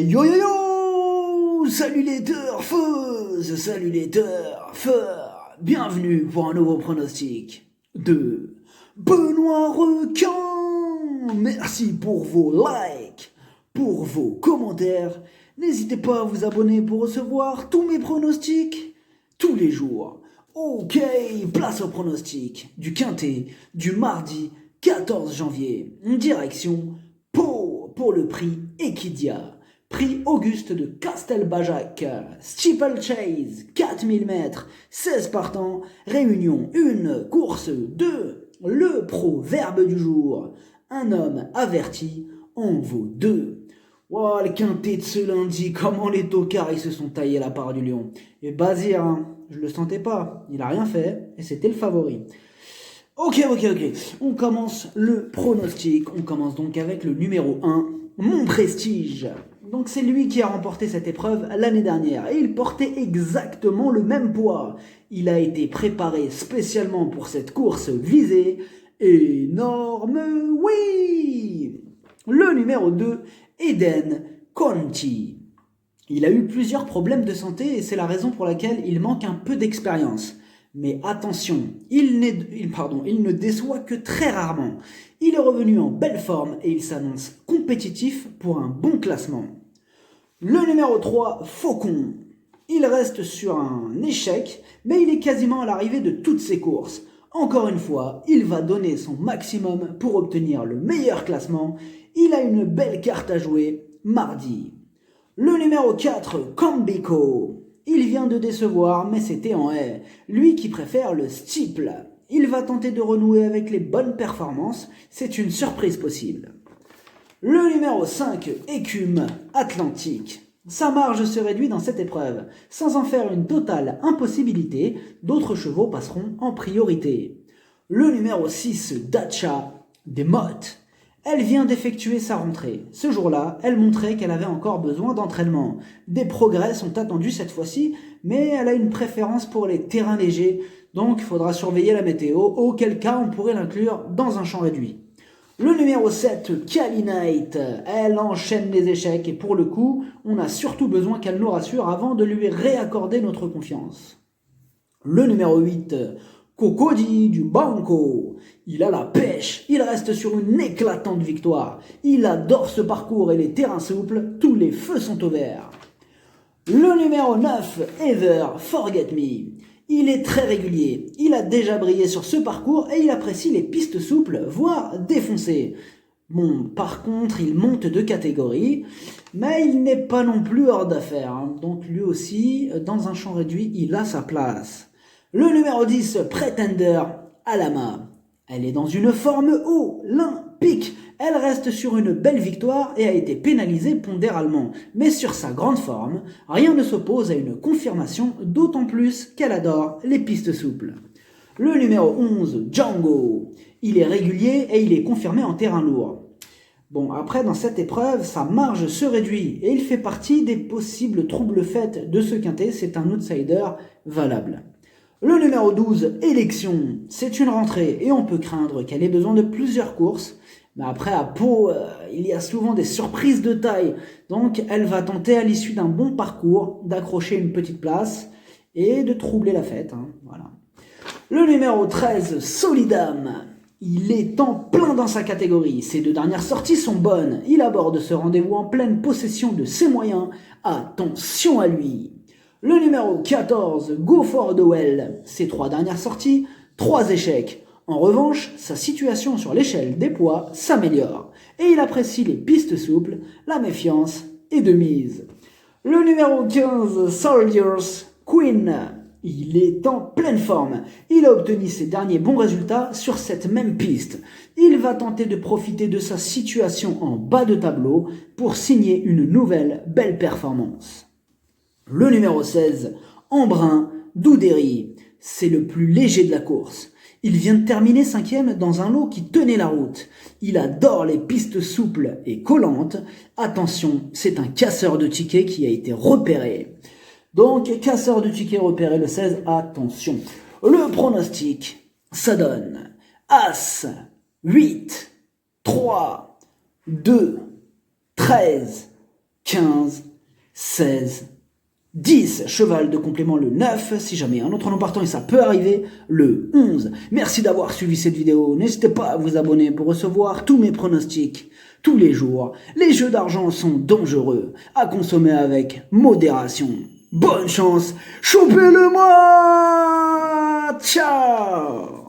Yo yo yo! Salut les turfeuses, salut les turfeurs! Bienvenue pour un nouveau pronostic de Benoît Requin! Merci pour vos likes, pour vos commentaires. N'hésitez pas à vous abonner pour recevoir tous mes pronostics tous les jours. Ok, place au pronostic du Quintet du mardi 14 janvier. Direction Pau pour le prix Equidia. Prix Auguste de Castelbajac, Steeplechase, 4000 mètres, 16 partants, réunion 1, course 2, le proverbe du jour. Un homme averti en vaut 2. Oh, le quintet de ce lundi, comment les tocards ils se sont taillés la part du lion. Et Bazir, je le sentais pas, il a rien fait, et c'était le favori. Ok, on commence le pronostic, on commence donc avec le numéro 1, Mon Prestige. Donc c'est lui qui a remporté cette épreuve l'année dernière, et il portait exactement le même poids. Il a été préparé spécialement pour cette course visée, énorme oui. Le numéro 2, Eden Conti. Il a eu plusieurs problèmes de santé et c'est la raison pour laquelle il manque un peu d'expérience. Mais attention, il ne déçoit que très rarement. Il est revenu en belle forme et il s'annonce compétitif pour un bon classement. Le numéro 3, Faucon. Il reste sur un échec, mais il est quasiment à l'arrivée de toutes ses courses. Encore une fois, il va donner son maximum pour obtenir le meilleur classement. Il a une belle carte à jouer mardi. Le numéro 4, Cambico. Il vient de décevoir, mais c'était en haie. Lui qui préfère le steeple. Il va tenter de renouer avec les bonnes performances. C'est une surprise possible. Le numéro 5, Écume Atlantique. Sa marge se réduit dans cette épreuve. Sans en faire une totale impossibilité, d'autres chevaux passeront en priorité. Le numéro 6, Dacha des Mottes. Elle vient d'effectuer sa rentrée. Ce jour-là, elle montrait qu'elle avait encore besoin d'entraînement. Des progrès sont attendus cette fois-ci, mais elle a une préférence pour les terrains légers, donc il faudra surveiller la météo, auquel cas on pourrait l'inclure dans un champ réduit. Le numéro 7, Kalinite, elle enchaîne les échecs et pour le coup, on a surtout besoin qu'elle nous rassure avant de lui réaccorder notre confiance. Le numéro 8, Cocody du Banco. Il a la pêche, il reste sur une éclatante victoire. Il adore ce parcours et les terrains souples, tous les feux sont au vert. Le numéro 9, Ever Forget Me. Il est très régulier, il a déjà brillé sur ce parcours et il apprécie les pistes souples, voire défoncées. Bon, par contre, il monte de catégorie, mais il n'est pas non plus hors d'affaire. Donc lui aussi, dans un champ réduit, il a sa place. Le numéro 10, Pretender Alama. Elle est dans une forme olympique. Elle reste sur une belle victoire et a été pénalisée pondéralement. Mais sur sa grande forme, rien ne s'oppose à une confirmation, d'autant plus qu'elle adore les pistes souples. Le numéro 11, Django. Il est régulier et il est confirmé en terrain lourd. Bon, après, dans cette épreuve, sa marge se réduit et il fait partie des possibles troubles faits de ce quintet. C'est un outsider valable. Le numéro 12, Élection. C'est une rentrée et on peut craindre qu'elle ait besoin de plusieurs courses. Mais après, à Pau, il y a souvent des surprises de taille. Donc, elle va tenter à l'issue d'un bon parcours d'accrocher une petite place et de troubler la fête. Voilà. Le numéro 13, Solidam. Il est en plein dans sa catégorie. Ses 2 dernières sorties sont bonnes. Il aborde ce rendez-vous en pleine possession de ses moyens. Attention à lui. Le numéro 14, Go for the Well. Ses 3 dernières sorties, 3 échecs. En revanche, sa situation sur l'échelle des poids s'améliore. Et il apprécie les pistes souples, la méfiance est de mise. Le numéro 15, Soldiers Queen. Il est en pleine forme. Il a obtenu ses derniers bons résultats sur cette même piste. Il va tenter de profiter de sa situation en bas de tableau pour signer une nouvelle belle performance. Le numéro 16, Embrun Doudéry. C'est le plus léger de la course. Il vient de terminer 5e dans un lot qui tenait la route. Il adore les pistes souples et collantes. Attention, c'est un casseur de tickets qui a été repéré. Donc, casseur de tickets repéré le 16, attention. Le pronostic, ça donne As, 8, 3, 2, 13, 15, 16, 10, cheval de complément le 9, si jamais un autre nom partant et ça peut arriver, le 11. Merci d'avoir suivi cette vidéo, n'hésitez pas à vous abonner pour recevoir tous mes pronostics tous les jours. Les jeux d'argent sont dangereux, à consommer avec modération. Bonne chance, chopez-le moi. Ciao.